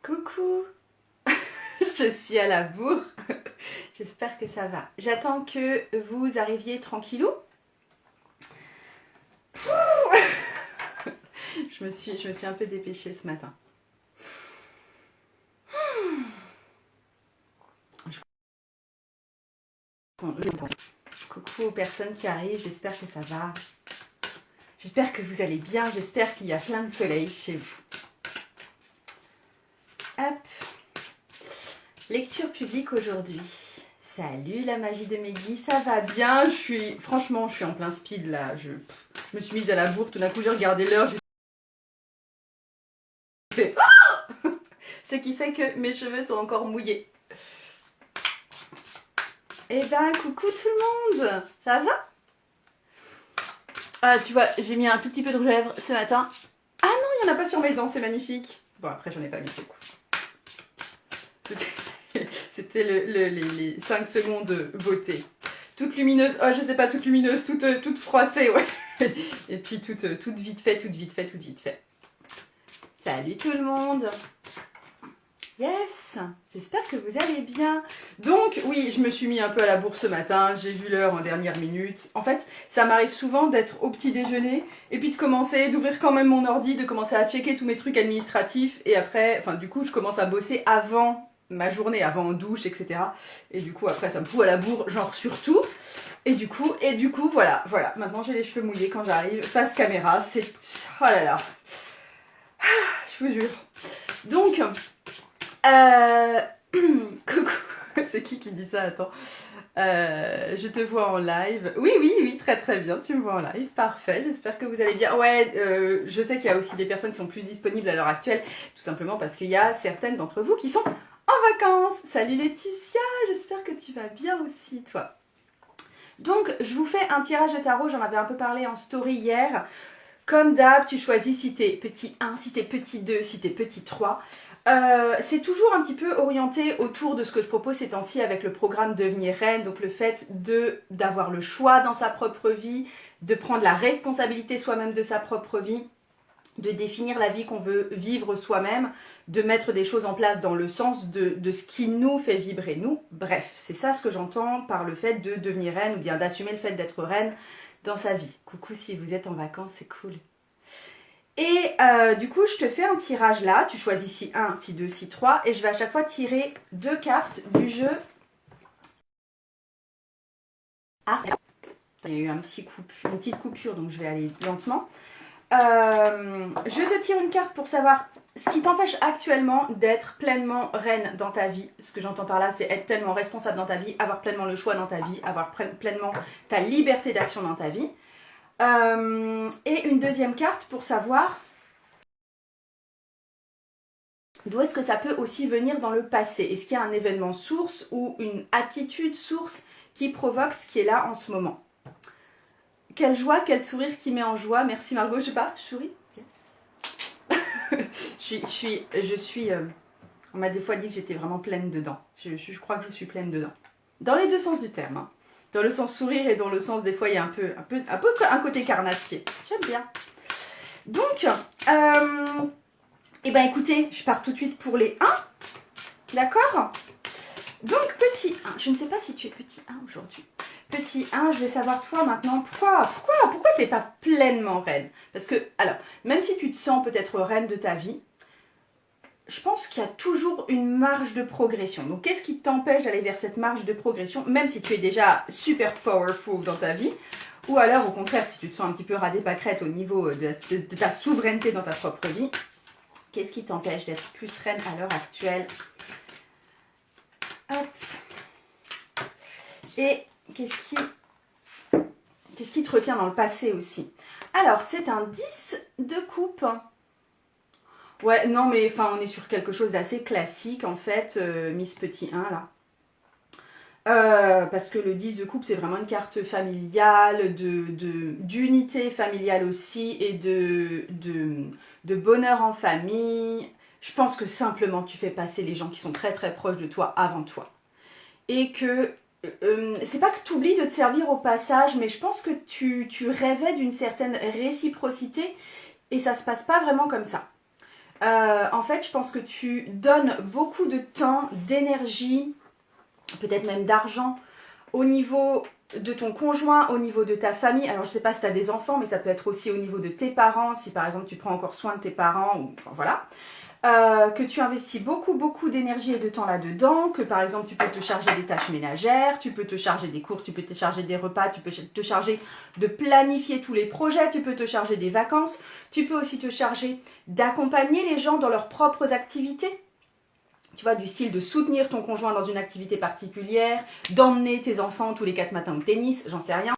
Coucou, je suis à la bourre, j'espère que ça va. J'attends que vous arriviez tranquillou. Je me suis un peu dépêchée ce matin. Coucou aux personnes qui arrivent, j'espère que ça va. J'espère que vous allez bien, j'espère qu'il y a plein de soleil chez vous. Hop. Lecture publique aujourd'hui. Salut la magie de Meggy, ça va bien? Franchement, je suis en plein speed là. Je me suis mise à la bourre, tout d'un coup j'ai regardé l'heure, j'ai fait oh ce qui fait que mes cheveux sont encore mouillés. Eh ben, coucou tout le monde, ça va? Ah, tu vois, j'ai mis un tout petit peu de rouge à lèvres ce matin. Ah non, il n'y en a pas sur mes dents, c'est magnifique. Bon, après, j'en ai pas mis beaucoup. C'était les 5 secondes de beauté. Toute lumineuse, oh je sais pas, toute lumineuse, toute froissée, ouais. Et puis toute vite fait. Salut tout le monde. Yes, j'espère que vous allez bien. Donc oui, je me suis mis un peu à la bourre ce matin, j'ai vu l'heure en dernière minute. En fait, ça m'arrive souvent d'être au petit déjeuner et puis d'ouvrir quand même mon ordi, de commencer à checker tous mes trucs administratifs et après, du coup, je commence à bosser avant ma journée, avant en douche, etc. Et du coup, après, ça me fout à la bourre, genre surtout. Et du coup, voilà. Maintenant, j'ai les cheveux mouillés quand j'arrive, face caméra, c'est... Oh là là. Je vous jure. Donc... Coucou, c'est qui dit ça? Attends. Je te vois en live. Oui, très bien, tu me vois en live. Parfait, j'espère que vous allez bien. Ouais, je sais qu'il y a aussi des personnes qui sont plus disponibles à l'heure actuelle, tout simplement parce qu'il y a certaines d'entre vous qui sont en vacances. Salut Laetitia, j'espère que tu vas bien aussi, toi. Donc, je vous fais un tirage de tarot, j'en avais un peu parlé en story hier. Comme d'hab, tu choisis si t'es petit 1, si t'es petit 2, si t'es petit 3. C'est toujours un petit peu orienté autour de ce que je propose ces temps-ci avec le programme Devenir Reine, donc le fait d'avoir le choix dans sa propre vie, de prendre la responsabilité soi-même de sa propre vie, de définir la vie qu'on veut vivre soi-même, de mettre des choses en place dans le sens de ce qui nous fait vibrer nous. Bref, c'est ça ce que j'entends par le fait de devenir reine ou bien d'assumer le fait d'être reine dans sa vie. Coucou si vous êtes en vacances, c'est cool. Et du coup, je te fais un tirage là. Tu choisis si 1, si 2, si 3. Et je vais à chaque fois tirer 2 cartes du jeu. Ah, il y a eu une petite coupure, donc je vais aller lentement. Je te tire une carte pour savoir ce qui t'empêche actuellement d'être pleinement reine dans ta vie. Ce que j'entends par là, c'est être pleinement responsable dans ta vie, avoir pleinement le choix dans ta vie, avoir pleinement ta liberté d'action dans ta vie. Et une deuxième carte pour savoir d'où est-ce que ça peut aussi venir dans le passé. Est-ce qu'il y a un événement source ou une attitude source qui provoque ce qui est là en ce moment? Quelle joie, quel sourire qui met en joie. Merci Margot, je sais pas, je souris. Yes. On m'a des fois dit que j'étais vraiment pleine dedans. Je crois que je suis pleine dedans. Dans les deux sens du terme. Hein. Dans le sens sourire et dans le sens des fois il y a un côté carnassier. J'aime bien. Donc, eh ben écoutez, je pars tout de suite pour les 1. D'accord? Donc petit 1, je ne sais pas si tu es petit 1 aujourd'hui. Petit 1, je vais savoir toi maintenant, pourquoi tu n'es pas pleinement reine? Parce que, alors, même si tu te sens peut-être reine de ta vie, je pense qu'il y a toujours une marge de progression. Donc, qu'est-ce qui t'empêche d'aller vers cette marge de progression, même si tu es déjà super powerful dans ta vie? Ou alors, au contraire, si tu te sens un petit peu radé pâquerette au niveau de ta souveraineté dans ta propre vie, qu'est-ce qui t'empêche d'être plus reine à l'heure actuelle? Hop. Et qu'est-ce qui te retient dans le passé aussi? Alors, c'est un 10 de coupe. Ouais, non, mais enfin, on est sur quelque chose d'assez classique, en fait, Miss Petit 1, là. Parce que le 10 de coupe, c'est vraiment une carte familiale, d'unité familiale aussi, et de bonheur en famille. Je pense que simplement, tu fais passer les gens qui sont très très proches de toi avant toi. Et que, c'est pas que tu oublies de te servir au passage, mais je pense que tu rêvais d'une certaine réciprocité, et ça se passe pas vraiment comme ça. En fait, je pense que tu donnes beaucoup de temps, d'énergie, peut-être même d'argent au niveau de ton conjoint, au niveau de ta famille. Alors je sais pas si tu as des enfants, mais ça peut être aussi au niveau de tes parents, si par exemple tu prends encore soin de tes parents, ou enfin voilà. Que tu investis beaucoup d'énergie et de temps là-dedans, que par exemple tu peux te charger des tâches ménagères, tu peux te charger des courses, tu peux te charger des repas, tu peux te charger de planifier tous les projets, tu peux te charger des vacances, tu peux aussi te charger d'accompagner les gens dans leurs propres activités. Tu vois, du style de soutenir ton conjoint dans une activité particulière, d'emmener tes enfants tous les 4 matins au tennis, j'en sais rien.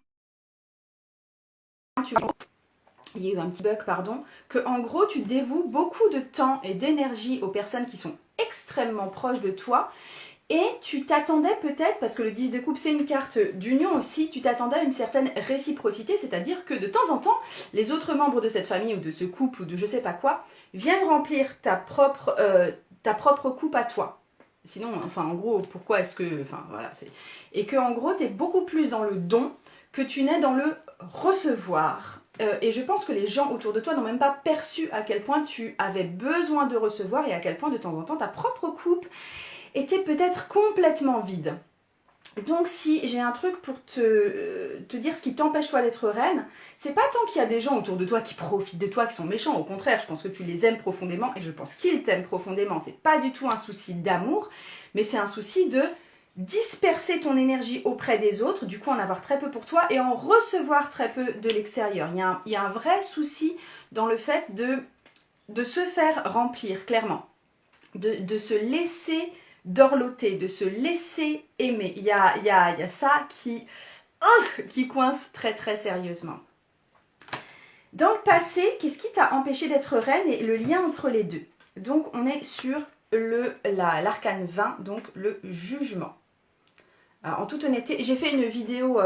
Il y a eu un petit bug, pardon, que en gros tu dévoues beaucoup de temps et d'énergie aux personnes qui sont extrêmement proches de toi et tu t'attendais peut-être, parce que le 10 de coupe c'est une carte d'union aussi, tu t'attendais à une certaine réciprocité, c'est-à-dire que de temps en temps, les autres membres de cette famille ou de ce couple ou de je sais pas quoi viennent remplir ta propre coupe à toi. Sinon, enfin en gros, pourquoi est-ce que... Enfin voilà, c'est... Et que en gros, tu es beaucoup plus dans le don que tu n'es dans le recevoir. Et je pense que les gens autour de toi n'ont même pas perçu à quel point tu avais besoin de recevoir et à quel point de temps en temps ta propre coupe était peut-être complètement vide. Donc si j'ai un truc pour te dire ce qui t'empêche toi d'être reine, c'est pas tant qu'il y a des gens autour de toi qui profitent de toi, qui sont méchants, au contraire, je pense que tu les aimes profondément et je pense qu'ils t'aiment profondément, c'est pas du tout un souci d'amour, mais c'est un souci de disperser ton énergie auprès des autres, du coup en avoir très peu pour toi et en recevoir très peu de l'extérieur. Il y a un vrai souci dans le fait de se faire remplir, clairement, de se laisser dorloter, de se laisser aimer. Il y a ça qui coince très sérieusement. Dans le passé, qu'est-ce qui t'a empêché d'être reine et le lien entre les deux? Donc on est sur l'arcane 20, donc le jugement. Alors, en toute honnêteté, j'ai fait une vidéo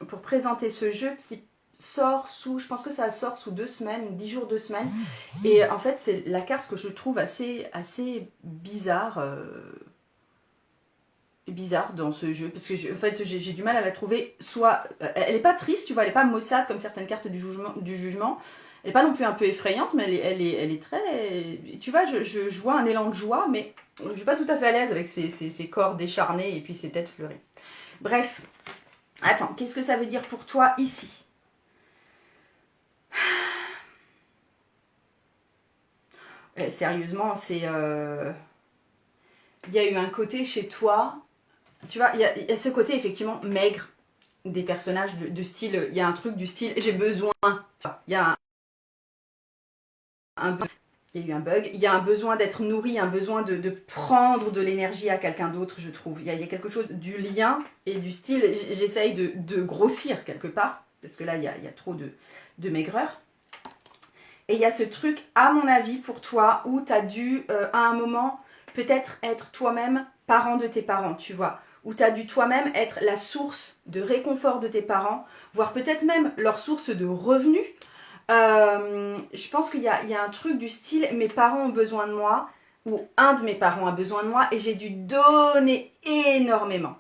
pour présenter ce jeu qui sort sous, je pense que ça sort sous 2 semaines, 10 jours, 2 semaines. Et en fait, c'est la carte que je trouve assez bizarre. Bizarre dans ce jeu. Parce que en fait, j'ai du mal à la trouver. Soit, elle n'est pas triste, tu vois, elle n'est pas maussade comme certaines cartes du jugement. Elle n'est pas non plus un peu effrayante, mais elle est très... Tu vois, je vois un élan de joie, mais je ne suis pas tout à fait à l'aise avec ses corps décharnés et puis ses têtes fleuries. Bref. Attends, qu'est-ce que ça veut dire pour toi ici? Sérieusement, c'est... Il y a eu un côté chez toi... Tu vois, il y a ce côté effectivement maigre des personnages de style... Il y a un truc du style, j'ai besoin... Il y a il y a eu un bug, il y a un besoin d'être nourri, un besoin de prendre de l'énergie à quelqu'un d'autre, je trouve. Il y a quelque chose du lien et du style, j'essaye de grossir quelque part, parce que là, il y a trop de maigreur. Et il y a ce truc, à mon avis, pour toi, où tu as dû, à un moment, peut-être être toi-même parent de tes parents, tu vois. Où tu as dû toi-même être la source de réconfort de tes parents, voire peut-être même leur source de revenus. Je pense qu'il y a un truc du style mes parents ont besoin de moi ou un de mes parents a besoin de moi et j'ai dû donner énormément.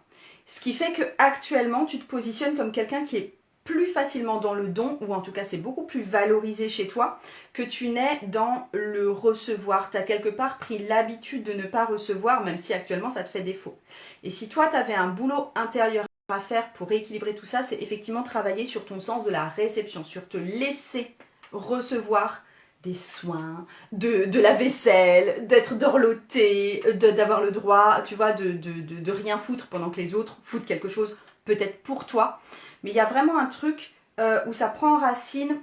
Ce qui fait que actuellement tu te positionnes comme quelqu'un qui est plus facilement dans le don, ou en tout cas c'est beaucoup plus valorisé chez toi que tu n'es dans le recevoir. Tu as quelque part pris l'habitude de ne pas recevoir, même si actuellement ça te fait défaut. Et si toi tu avais un boulot intérieur à faire pour rééquilibrer tout ça, c'est effectivement travailler sur ton sens de la réception, sur te laisser recevoir des soins, de la vaisselle, d'être dorloté, d'avoir le droit, tu vois, de rien foutre pendant que les autres foutent quelque chose peut-être pour toi. Mais il y a vraiment un truc où ça prend racine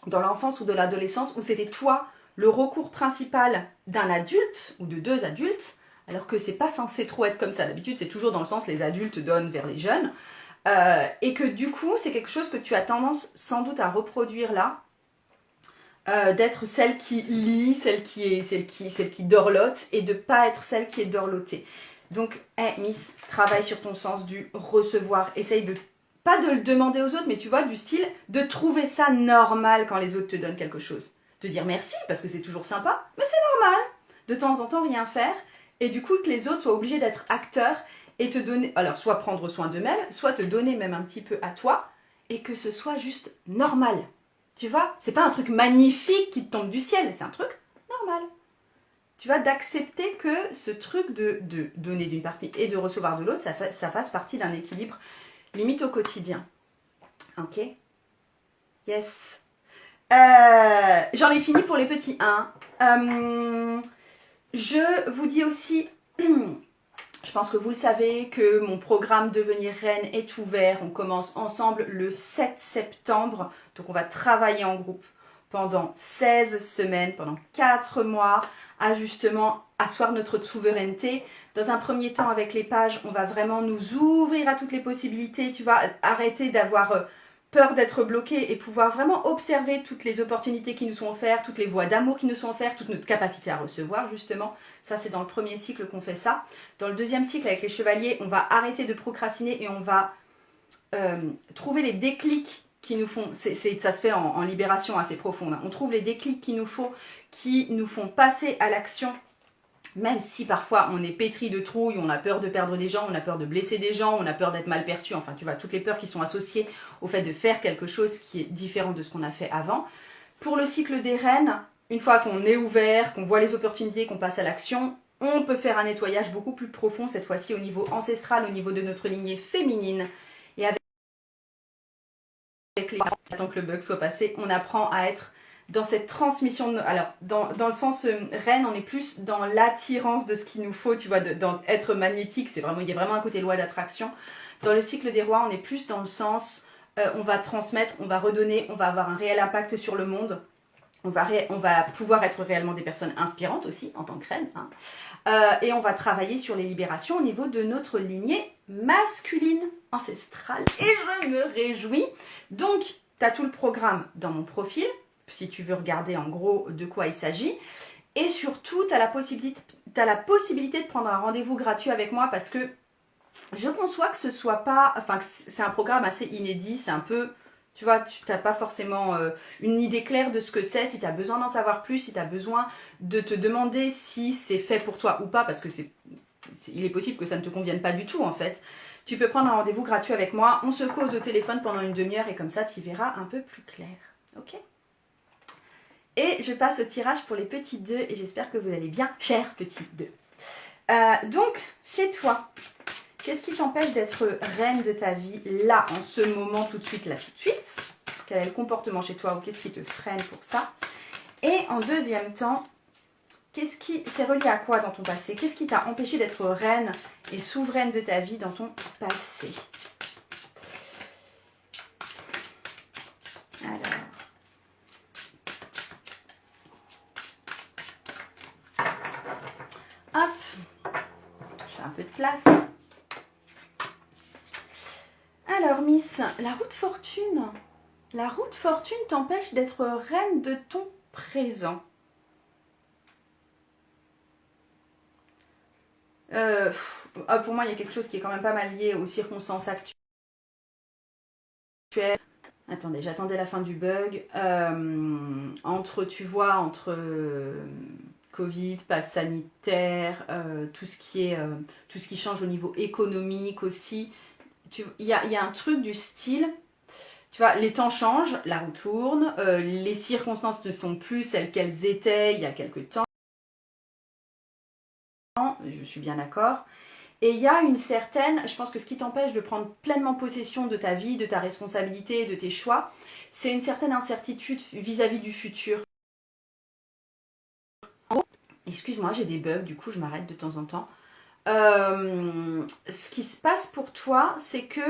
dans l'enfance ou de l'adolescence, où c'était toi le recours principal d'un adulte ou de 2 adultes, alors que c'est pas censé trop être comme ça. D'habitude, c'est toujours dans le sens les adultes donnent vers les jeunes. Et que du coup, c'est quelque chose que tu as tendance sans doute à reproduire là. D'être celle qui lit, celle qui dorlote, et de pas être celle qui est dorlotée. Donc, Miss, travaille sur ton sens du recevoir. Essaye de, pas de le demander aux autres, mais tu vois, du style, de trouver ça normal quand les autres te donnent quelque chose. Te dire merci, parce que c'est toujours sympa, mais c'est normal. De temps en temps, rien faire. Et du coup, que les autres soient obligés d'être acteurs et te donner, alors soit prendre soin d'eux-mêmes, soit te donner même un petit peu à toi, et que ce soit juste normal. Tu vois, c'est pas un truc magnifique qui te tombe du ciel, c'est un truc normal. tu vois, d'accepter que ce truc de donner d'une partie et de recevoir de l'autre, ça fasse partie d'un équilibre limite au quotidien. Ok? Yes. J'en ai fini pour les petits 1. Je vous dis aussi, je pense que vous le savez, que mon programme Devenir Reine est ouvert. On commence ensemble le 7 septembre. Donc on va travailler en groupe pendant 16 semaines, pendant 4 mois, à justement asseoir notre souveraineté. Dans un premier temps, avec les pages, on va vraiment nous ouvrir à toutes les possibilités. Tu vas arrêter d'avoir peur d'être bloqué et pouvoir vraiment observer toutes les opportunités qui nous sont offertes, toutes les voies d'amour qui nous sont offertes, toute notre capacité à recevoir justement. Ça, c'est dans le premier cycle qu'on fait ça. Dans le deuxième cycle, avec les chevaliers, on va arrêter de procrastiner et on va trouver les déclics qui nous font, ça se fait en libération assez profonde, hein. On trouve les déclics qu'il nous faut, qui nous font passer à l'action, même si parfois on est pétri de trouille, on a peur de perdre des gens, on a peur de blesser des gens, on a peur d'être mal perçu, enfin tu vois, toutes les peurs qui sont associées au fait de faire quelque chose qui est différent de ce qu'on a fait avant. Pour le cycle des reines, une fois qu'on est ouvert, qu'on voit les opportunités, qu'on passe à l'action, on peut faire un nettoyage beaucoup plus profond, cette fois-ci au niveau ancestral, au niveau de notre lignée féminine. Et avec les attends que le bug soit passé, on apprend à être dans cette transmission. Alors, dans le sens reine, on est plus dans l'attirance de ce qu'il nous faut, tu vois, dans être magnétique, il y a vraiment un côté loi d'attraction. Dans le cycle des rois, on est plus dans le sens, on va transmettre, on va redonner, on va avoir un réel impact sur le monde. On va pouvoir être réellement des personnes inspirantes aussi, en tant que reine. Hein. Et on va travailler sur les libérations au niveau de notre lignée masculine ancestrale. Et je me réjouis. Donc, tu as tout le programme dans mon profil, si tu veux regarder en gros de quoi il s'agit. Et surtout, tu as la possibilité de prendre un rendez-vous gratuit avec moi parce que je conçois que ce soit pas... Enfin, c'est un programme assez inédit, c'est un peu... Tu vois, tu n'as pas forcément une idée claire de ce que c'est, si tu as besoin d'en savoir plus, si tu as besoin de te demander si c'est fait pour toi ou pas, parce que il est possible que ça ne te convienne pas du tout en fait. Tu peux prendre un rendez-vous gratuit avec moi, on se cause au téléphone pendant une demi-heure et comme ça tu verras un peu plus clair. Ok ? Et je passe au tirage pour les petits 2 et j'espère que vous allez bien, chers petits 2. Donc, chez toi, qu'est-ce qui t'empêche d'être reine de ta vie, là, en ce moment, tout de suite, là, tout de suite? Quel est le comportement chez toi ou qu'est-ce qui te freine pour ça? Et en deuxième temps, c'est relié à quoi dans ton passé? Qu'est-ce qui t'a empêché d'être reine et souveraine de ta vie dans ton passé? Alors... Hop, je fais un peu de place. Alors Miss, la roue de fortune. La roue de fortune t'empêche d'être reine de ton présent. Pour moi, il y a quelque chose qui est quand même pas mal lié aux circonstances actuelles. Attendez, j'attendais la fin du bug. Entre Covid, passe sanitaire, tout ce qui change au niveau économique aussi. Il y a un truc du style, tu vois, les temps changent, la roue tourne, les circonstances ne sont plus celles qu'elles étaient il y a quelque temps. Je suis bien d'accord. Et il y a une certaine, je pense que ce qui t'empêche de prendre pleinement possession de ta vie, de ta responsabilité, de tes choix, c'est une certaine incertitude vis-à-vis du futur. Excuse-moi, j'ai des bugs, du coup je m'arrête de temps en temps. Ce qui se passe pour toi, c'est que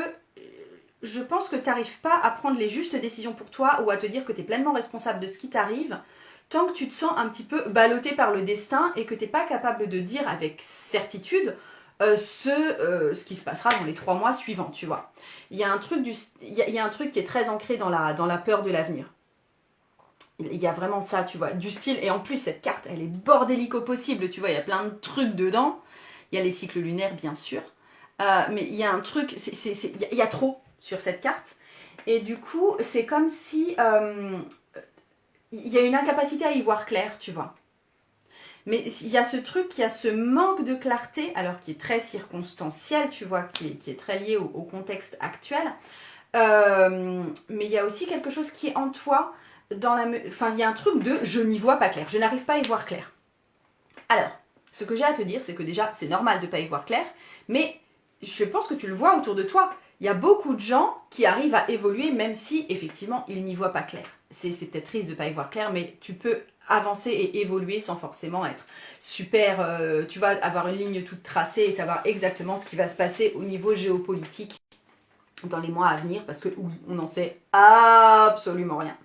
je pense que tu n'arrives pas à prendre les justes décisions pour toi ou à te dire que tu es pleinement responsable de ce qui t'arrive tant que tu te sens un petit peu ballotté par le destin et que tu n'es pas capable de dire avec certitude ce qui se passera dans les 3 mois suivants, tu vois. Il y a un truc qui est très ancré dans la peur de l'avenir. Il y a vraiment ça, tu vois, du style. Et en plus, cette carte, elle est bordélique au possible, tu vois, il y a plein de trucs dedans. Il y a les cycles lunaires, bien sûr. Mais il y a un truc, il y a trop sur cette carte. Et du coup, c'est comme si il y a une incapacité à y voir clair, tu vois. Mais il y a ce truc, il y a ce manque de clarté, alors qui est très circonstanciel, tu vois, qui est très lié au contexte actuel. Mais il y a aussi quelque chose qui est en toi, enfin, il y a un truc de « je n'y vois pas clair, je n'arrive pas à y voir clair ». Alors, ce que j'ai à te dire, c'est que déjà, c'est normal de ne pas y voir clair, mais je pense que tu le vois autour de toi. Il y a beaucoup de gens qui arrivent à évoluer même si, effectivement, ils n'y voient pas clair. C'est peut-être triste de ne pas y voir clair, mais tu peux avancer et évoluer sans forcément être super, tu vas avoir une ligne toute tracée et savoir exactement ce qui va se passer au niveau géopolitique dans les mois à venir, parce que oui, on n'en sait absolument rien.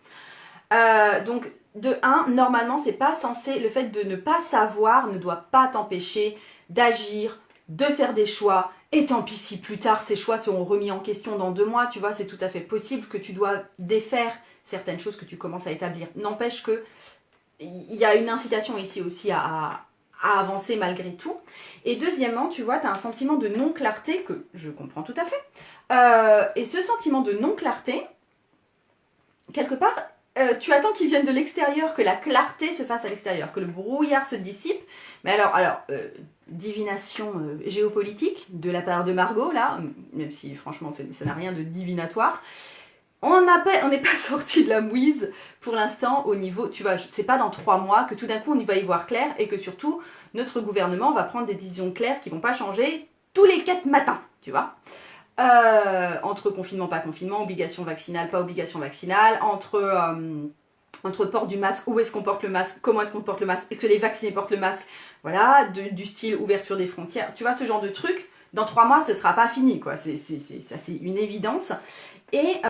Donc, de 1, normalement, c'est pas censé, le fait de ne pas savoir ne doit pas t'empêcher d'agir, de faire des choix, et tant pis si plus tard ces choix seront remis en question dans 2 mois, tu vois, c'est tout à fait possible que tu dois défaire certaines choses que tu commences à établir. N'empêche que il y a une incitation ici aussi à avancer malgré tout. Et deuxièmement, tu vois, tu as un sentiment de non-clarté que je comprends tout à fait. Et ce sentiment de non-clarté, quelque part, tu attends qu'il vienne de l'extérieur, que la clarté se fasse à l'extérieur, que le brouillard se dissipe. Mais alors divination géopolitique de la part de Margot, là, même si franchement ça n'a rien de divinatoire. On n'est pas sorti de la mouise pour l'instant au niveau, tu vois, c'est pas dans 3 mois que tout d'un coup on y va y voir clair et que surtout notre gouvernement va prendre des décisions claires qui vont pas changer tous les 4 matins, tu vois. Entre confinement, pas confinement, obligation vaccinale, pas obligation vaccinale, entre port du masque, où est-ce qu'on porte le masque, comment est-ce qu'on porte le masque, est-ce que les vaccinés portent le masque, voilà, du style ouverture des frontières, tu vois, ce genre de truc, dans 3 mois ce sera pas fini, quoi, ça c'est une évidence. Et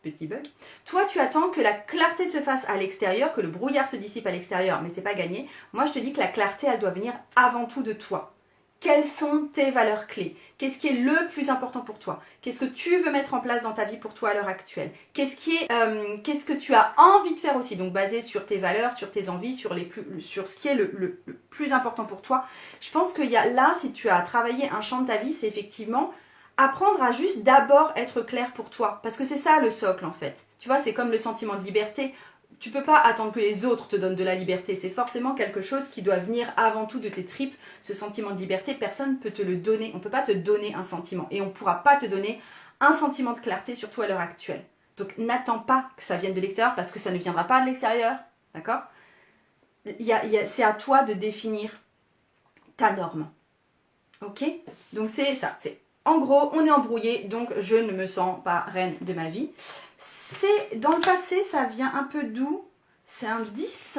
petit bug. Toi, tu attends que la clarté se fasse à l'extérieur, que le brouillard se dissipe à l'extérieur, mais c'est pas gagné. Moi, je te dis que la clarté, elle doit venir avant tout de toi. Quelles sont tes valeurs clés? Qu'est-ce qui est le plus important pour toi? Qu'est-ce que tu veux mettre en place dans ta vie pour toi à l'heure actuelle? Qu'est-ce que tu as envie de faire aussi? Donc basé sur tes valeurs, sur tes envies, sur ce qui est le plus important pour toi. Je pense qu'il y a là, si tu as travaillé un champ de ta vie, c'est effectivement apprendre à juste d'abord être clair pour toi. Parce que c'est ça le socle en fait. Tu vois, c'est comme le sentiment de liberté. Tu peux pas attendre que les autres te donnent de la liberté. C'est forcément quelque chose qui doit venir avant tout de tes tripes. Ce sentiment de liberté, personne ne peut te le donner. On ne peut pas te donner un sentiment. Et on ne pourra pas te donner un sentiment de clarté, surtout à l'heure actuelle. Donc n'attends pas que ça vienne de l'extérieur parce que ça ne viendra pas de l'extérieur. D'accord? C'est à toi de définir ta norme. Ok? Donc c'est ça. En gros, on est embrouillé, donc je ne me sens pas reine de ma vie. Dans le passé, ça vient un peu d'où? C'est un 10.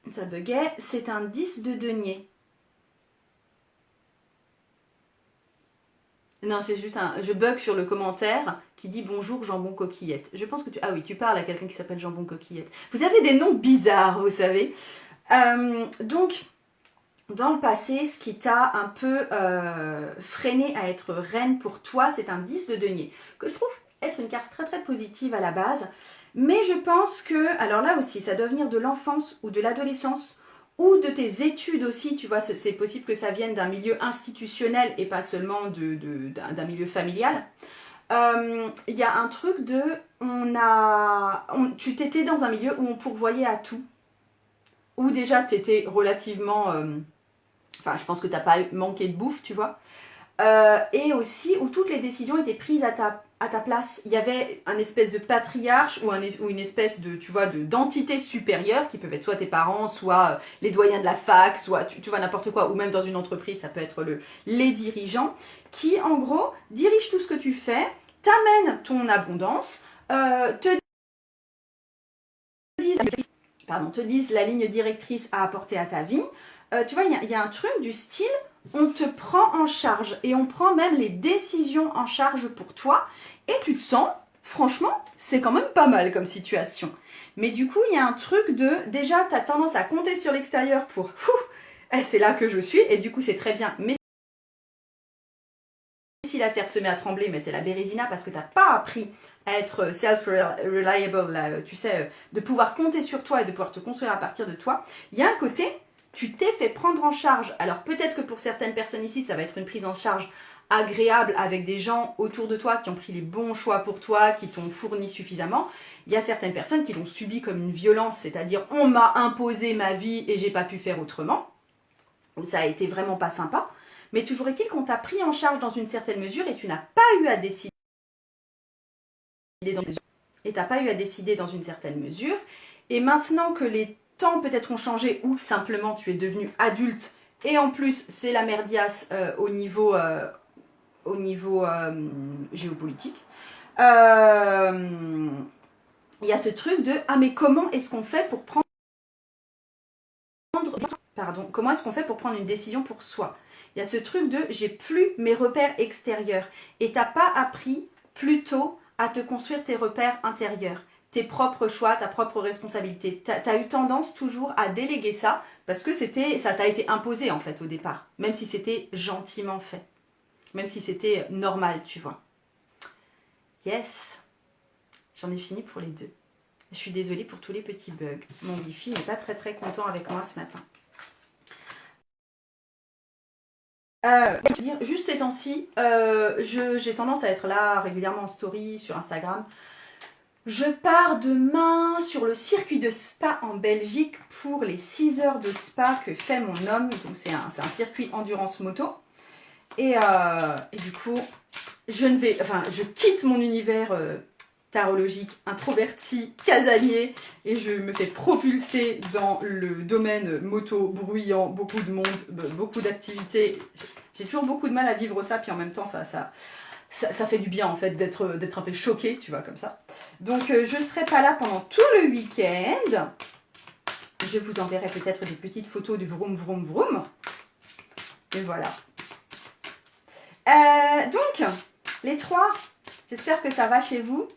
Ça buguait. C'est un 10 de denier. Non, c'est juste je bug sur le commentaire qui dit bonjour jambon coquillette. Je pense que tu... Ah oui, tu parles à quelqu'un qui s'appelle jambon coquillette. Vous avez des noms bizarres, vous savez. Donc... Dans le passé, ce qui t'a un peu freiné à être reine pour toi, c'est un 10 de denier, que je trouve être une carte très très positive à la base. Mais je pense que, alors là aussi, ça doit venir de l'enfance ou de l'adolescence ou de tes études aussi, tu vois, c'est possible que ça vienne d'un milieu institutionnel et pas seulement d'un milieu familial. Il y a un truc de, tu t'étais dans un milieu où on pourvoyait à tout, où déjà tu étais relativement... Enfin, je pense que t'as pas manqué de bouffe, tu vois. Et aussi où toutes les décisions étaient prises à ta place. Il y avait un espèce de patriarche ou une espèce de, tu vois, d'entité supérieure qui peuvent être soit tes parents, soit les doyens de la fac, soit tu vois n'importe quoi, ou même dans une entreprise, ça peut être les dirigeants, qui en gros dirigent tout ce que tu fais, t'amènent ton abondance, te disent la ligne directrice à apporter à ta vie. Tu vois, il y a un truc du style, on te prend en charge et on prend même les décisions en charge pour toi et tu te sens, franchement, c'est quand même pas mal comme situation. Mais du coup, il y a un truc de, déjà, tu as tendance à compter sur l'extérieur pour, c'est là que je suis et du coup, c'est très bien. Mais si la terre se met à trembler, mais c'est la bérésina parce que tu n'as pas appris à être self-reliable, tu sais, de pouvoir compter sur toi et de pouvoir te construire à partir de toi, il y a un côté... Tu t'es fait prendre en charge. Alors peut-être que pour certaines personnes ici, ça va être une prise en charge agréable avec des gens autour de toi qui ont pris les bons choix pour toi, qui t'ont fourni suffisamment. Il y a certaines personnes qui l'ont subi comme une violence, c'est-à-dire on m'a imposé ma vie et j'ai pas pu faire autrement. Où ça a été vraiment pas sympa. Mais toujours est-il qu'on t'a pris en charge dans une certaine mesure et tu n'as pas eu à décider dans et t'as pas eu à décider dans une certaine mesure. Et maintenant que les temps peut-être ont changé ou simplement tu es devenu adulte et en plus c'est la merdiasse au niveau géopolitique, il y a ce truc de ah mais comment est-ce qu'on fait pour prendre comment est-ce qu'on fait pour prendre une décision pour soi? Il y a ce truc de j'ai plus mes repères extérieurs et t'as pas appris plutôt à te construire tes repères intérieurs, tes propres choix, ta propre responsabilité. T'as eu tendance toujours à déléguer ça parce que ça t'a été imposé en fait au départ, même si c'était gentiment fait, même si c'était normal, tu vois. Yes, j'en ai fini pour les deux. Je suis désolée pour tous les petits bugs. Mon wifi n'est pas très très content avec moi ce matin. Juste ces temps-ci, j'ai tendance à être là régulièrement en story sur Instagram. Je pars demain sur le circuit de Spa en Belgique pour les 6 heures de Spa que fait mon homme. Donc c'est un circuit endurance moto. Et du coup, je quitte mon univers tarologique, introverti, casanier, et je me fais propulser dans le domaine moto, bruyant, beaucoup de monde, beaucoup d'activités. J'ai toujours beaucoup de mal à vivre ça, puis en même temps, ça fait du bien en fait d'être un peu choquée, tu vois, comme ça. Donc je ne serai pas là pendant tout le week-end. Je vous enverrai peut-être des petites photos du vroom vroom vroom. Et voilà. Donc, les trois, j'espère que ça va chez vous.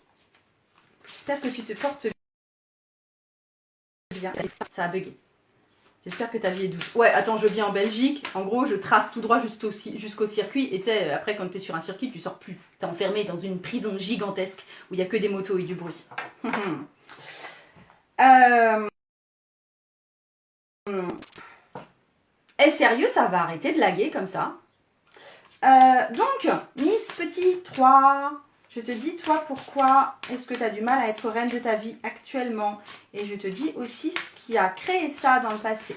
J'espère que tu te portes bien. Ça a bugué. J'espère que ta vie est douce. Ouais, attends, je vis en Belgique. En gros, je trace tout droit jusqu'au circuit. Et après, quand tu es sur un circuit, tu sors plus. Tu es enfermé dans une prison gigantesque où il n'y a que des motos et du bruit. Et sérieux, ça va arrêter de laguer comme ça. Donc, Miss Petit 3, je te dis, toi, pourquoi est-ce que tu as du mal à être reine de ta vie actuellement? Et je te dis aussi ce qui a créé ça dans le passé.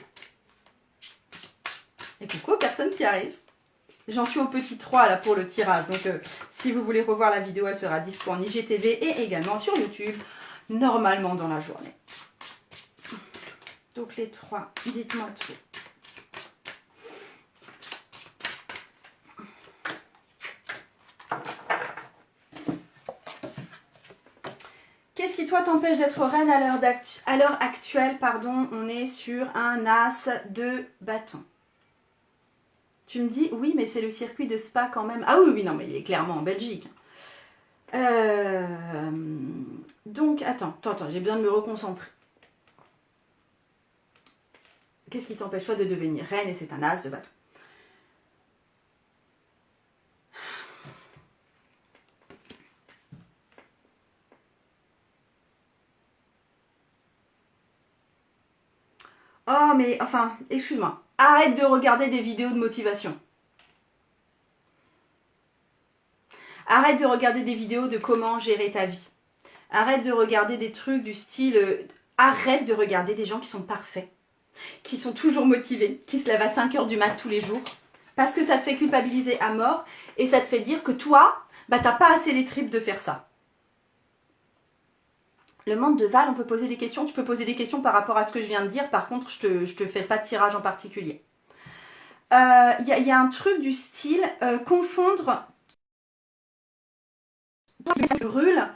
Et coucou, personne qui arrive. J'en suis au petit 3 là pour le tirage. Donc, si vous voulez revoir la vidéo, elle sera dispo en IGTV et également sur YouTube, normalement dans la journée. Donc, les 3, dites-moi tout. Qu'est-ce qui, toi, t'empêche d'être reine à l'heure actuelle, pardon, on est sur un as de bâton. Tu me dis, oui, mais c'est le circuit de Spa quand même. Ah oui, oui, non, mais il est clairement en Belgique. Donc, attends, j'ai besoin de me reconcentrer. Qu'est-ce qui t'empêche, toi, de devenir reine? Et c'est un as de bâton. Oh, mais, enfin, excuse-moi. Arrête de regarder des vidéos de motivation. Arrête de regarder des vidéos de comment gérer ta vie. Arrête de regarder des trucs du style... arrête de regarder des gens qui sont parfaits, qui sont toujours motivés, qui se lèvent à 5 h du mat tous les jours, parce que ça te fait culpabiliser à mort et ça te fait dire que toi, bah t'as pas assez les tripes de faire ça. Le monde de Val, on peut poser des questions. Tu peux poser des questions par rapport à ce que je viens de dire. Par contre, je te fais pas de tirage en particulier. Y a un truc du style confondre ce qui brûle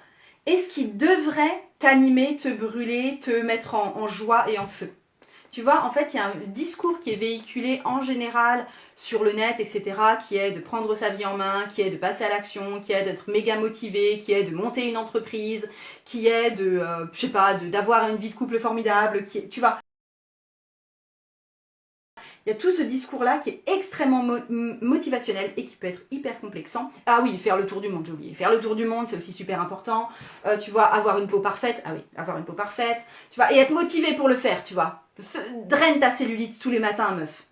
et ce qui devrait t'animer, te brûler, te mettre en joie et en feu. Tu vois, en fait, il y a un discours qui est véhiculé en général sur le net, etc., qui est de prendre sa vie en main, qui est de passer à l'action, qui est d'être méga motivé, qui est de monter une entreprise, qui est de, je sais pas, d'avoir une vie de couple formidable, tu vois. Il y a tout ce discours-là qui est extrêmement motivationnel et qui peut être hyper complexant. Ah oui, faire le tour du monde, j'ai oublié. Faire le tour du monde, c'est aussi super important. Tu vois, avoir une peau parfaite. Ah oui, avoir une peau parfaite. Tu vois, et être motivé pour le faire, tu vois. Draine ta cellulite tous les matins, meuf.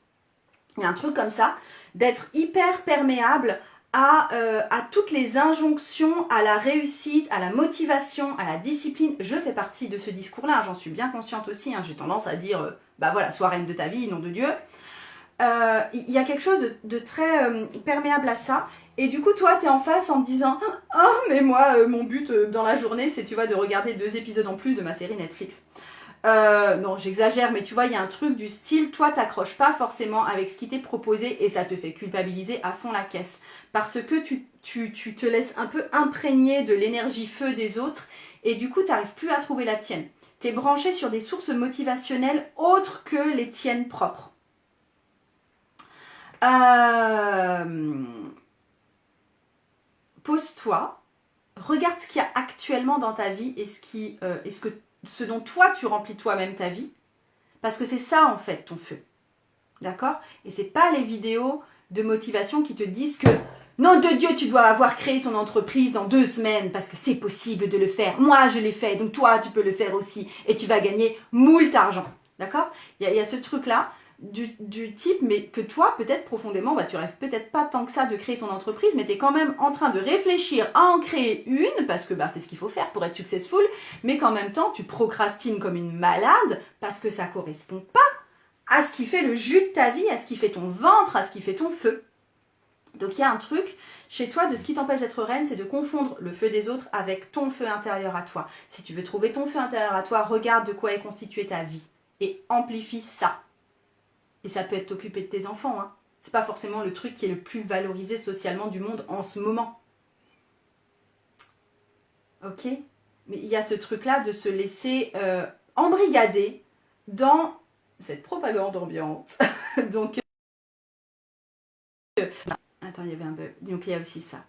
Il y a un truc comme ça, d'être hyper perméable à toutes les injonctions, à la réussite, à la motivation, à la discipline. Je fais partie de ce discours-là, j'en suis bien consciente aussi. Hein. J'ai tendance à dire, bah voilà, sois reine de ta vie, nom de Dieu. il y a quelque chose de très perméable à ça. Et du coup, toi, t'es en face en te disant « Oh, mais moi, mon but dans la journée, c'est, tu vois, de regarder 2 épisodes en plus de ma série Netflix. » Non, j'exagère, mais tu vois, il y a un truc du style, toi, t'accroches pas forcément avec ce qui t'est proposé et ça te fait culpabiliser à fond la caisse. Parce que tu te laisses un peu imprégner de l'énergie feu des autres et du coup, t'arrives plus à trouver la tienne. T'es branché sur des sources motivationnelles autres que les tiennes propres. Pose-toi, regarde ce qu'il y a actuellement dans ta vie et ce dont toi tu remplis toi-même ta vie, parce que c'est ça en fait ton feu, d'accord? Et c'est pas les vidéos de motivation qui te disent que nom de Dieu, tu dois avoir créé ton entreprise dans 2 semaines parce que c'est possible de le faire. Moi je l'ai fait, donc toi tu peux le faire aussi et tu vas gagner moult argent, d'accord? Il y a ce truc là. Du type, mais que toi, peut-être profondément, bah, tu rêves peut-être pas tant que ça de créer ton entreprise, mais tu es quand même en train de réfléchir à en créer une, parce que bah, c'est ce qu'il faut faire pour être successful, mais qu'en même temps, tu procrastines comme une malade, parce que ça correspond pas à ce qui fait le jus de ta vie, à ce qui fait ton ventre, à ce qui fait ton feu. Donc il y a un truc chez toi de ce qui t'empêche d'être reine, c'est de confondre le feu des autres avec ton feu intérieur à toi. Si tu veux trouver ton feu intérieur à toi, regarde de quoi est constituée ta vie et amplifie ça. Et ça peut être t'occuper de tes enfants. Hein. C'est pas forcément le truc qui est le plus valorisé socialement du monde en ce moment. Ok? Mais il y a ce truc-là de se laisser embrigader dans cette propagande ambiante. Donc, attends, il y avait un bug. Donc, il y a aussi ça.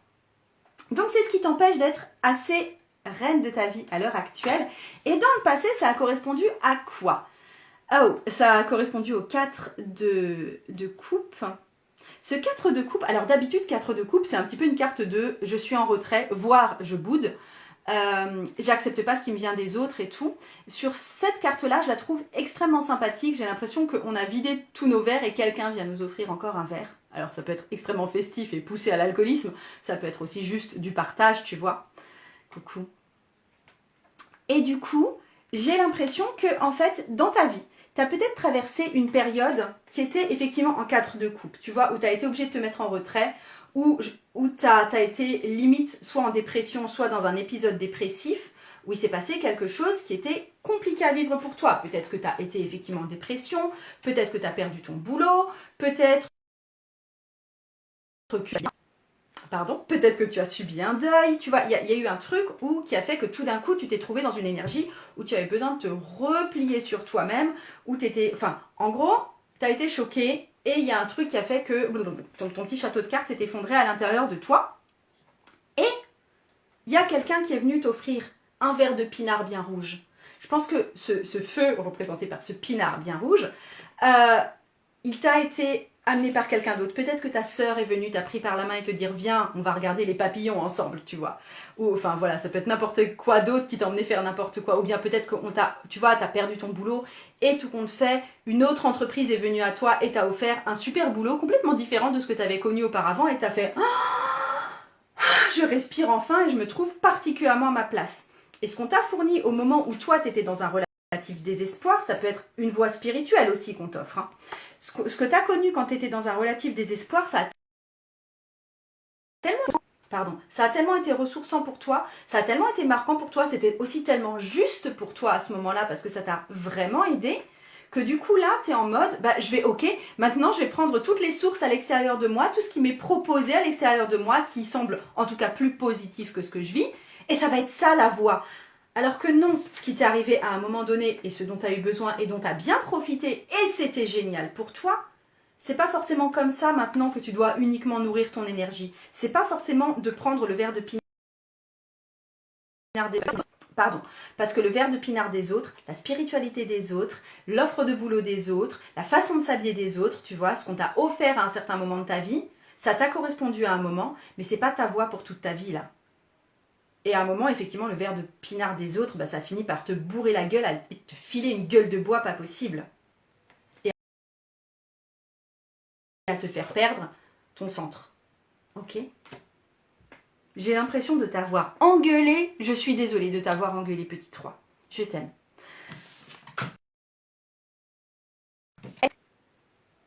Donc, c'est ce qui t'empêche d'être assez reine de ta vie à l'heure actuelle. Et dans le passé, ça a correspondu à quoi? Oh, ça a correspondu au 4 de coupe. Ce 4 de coupe, alors d'habitude 4 de coupe, c'est un petit peu une carte de je suis en retrait, voire je boude. J'accepte pas ce qui me vient des autres et tout. Sur cette carte-là, je la trouve extrêmement sympathique. J'ai l'impression qu'on a vidé tous nos verres et quelqu'un vient nous offrir encore un verre. Alors ça peut être extrêmement festif et poussé à l'alcoolisme. Ça peut être aussi juste du partage, tu vois. Coucou. Et du coup, j'ai l'impression que, en fait, dans ta vie, tu as peut-être traversé une période qui était effectivement en 4 de coupe, tu vois, où tu as été obligé de te mettre en retrait, où tu as été limite soit en dépression, soit dans un épisode dépressif, où il s'est passé quelque chose qui était compliqué à vivre pour toi. Peut-être que tu as été effectivement en dépression, peut-être que tu as perdu ton boulot, peut-être que peut-être que tu as subi un deuil, tu vois, il y a eu un truc qui a fait que tout d'un coup, tu t'es trouvé dans une énergie où tu avais besoin de te replier sur toi-même, où tu étais, enfin, en gros, tu as été choqué et il y a un truc qui a fait que ton petit château de cartes s'est effondré à l'intérieur de toi et il y a quelqu'un qui est venu t'offrir un verre de pinard bien rouge. Je pense que ce feu représenté par ce pinard bien rouge, il t'a été amené par quelqu'un d'autre. Peut-être que ta sœur est venue, t'a pris par la main et te dire viens, on va regarder les papillons ensemble, tu vois. Ou enfin voilà, ça peut être n'importe quoi d'autre qui t'a emmené faire n'importe quoi. Ou bien peut-être que tu vois, t'as perdu ton boulot et tout compte fait, une autre entreprise est venue à toi et t'a offert un super boulot complètement différent de ce que t'avais connu auparavant et t'as fait je respire enfin et je me trouve particulièrement à ma place. Et ce qu'on t'a fourni au moment où toi t'étais dans un relatif désespoir, ça peut être une voie spirituelle aussi qu'on t'offre. Hein. Ce que tu as connu quand tu étais dans un relatif désespoir, ça a tellement été ressourçant pour toi, ça a tellement été marquant pour toi, c'était aussi tellement juste pour toi à ce moment-là parce que ça t'a vraiment aidé, que du coup là, tu es en mode, maintenant je vais prendre toutes les sources à l'extérieur de moi, tout ce qui m'est proposé à l'extérieur de moi, qui semble en tout cas plus positif que ce que je vis, et ça va être ça la voie. Alors que non, ce qui t'est arrivé à un moment donné et ce dont tu as eu besoin et dont tu as bien profité et c'était génial pour toi, c'est pas forcément comme ça maintenant que tu dois uniquement nourrir ton énergie. C'est pas forcément de prendre le verre de pinard des autres. Pardon, parce que le verre de pinard des autres, la spiritualité des autres, l'offre de boulot des autres, la façon de s'habiller des autres, tu vois, ce qu'on t'a offert à un certain moment de ta vie, ça t'a correspondu à un moment, mais c'est pas ta voie pour toute ta vie là. Et à un moment, effectivement, le verre de pinard des autres, ça finit par te bourrer la gueule et te filer une gueule de bois pas possible. Et à te faire perdre ton centre. Ok ? J'ai l'impression de t'avoir engueulé. Je suis désolée de t'avoir engueulé, petite roi. Je t'aime.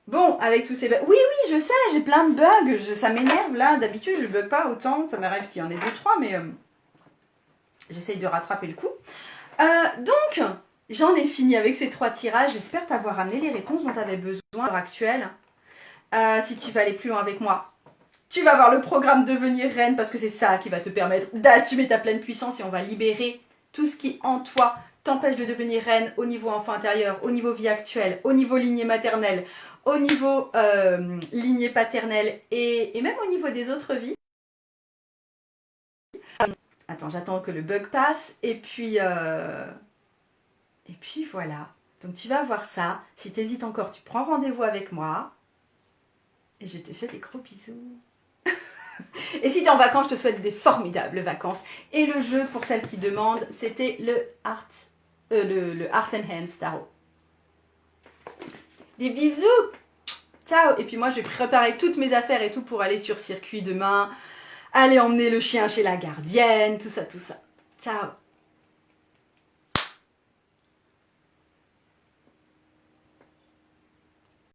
Bon, avec tous ces bugs. Oui, oui, je sais, j'ai plein de bugs. Ça m'énerve là. D'habitude, je bug pas autant. Ça m'arrive qu'il y en ait 2-3, mais j'essaye de rattraper le coup. Donc, j'en ai fini avec ces 3 tirages. J'espère t'avoir amené les réponses dont tu avais besoin à l'heure actuelle. Si tu vas aller plus loin avec moi, tu vas voir le programme Devenir Reine parce que c'est ça qui va te permettre d'assumer ta pleine puissance et on va libérer tout ce qui en toi t'empêche de devenir reine au niveau enfant intérieur, au niveau vie actuelle, au niveau lignée maternelle, au niveau lignée paternelle et même au niveau des autres vies. Attends, j'attends que le bug passe et puis voilà. Donc tu vas voir ça. Si tu hésites encore, tu prends rendez-vous avec moi. Et je te fais des gros bisous. Et si tu es en vacances, je te souhaite des formidables vacances. Et le jeu, pour celles qui demandent, c'était le Heart and Hands Tarot. Des bisous. Ciao. Et puis moi, je vais préparer toutes mes affaires et tout pour aller sur circuit demain. Aller emmener le chien chez la gardienne, tout ça, tout ça. Ciao.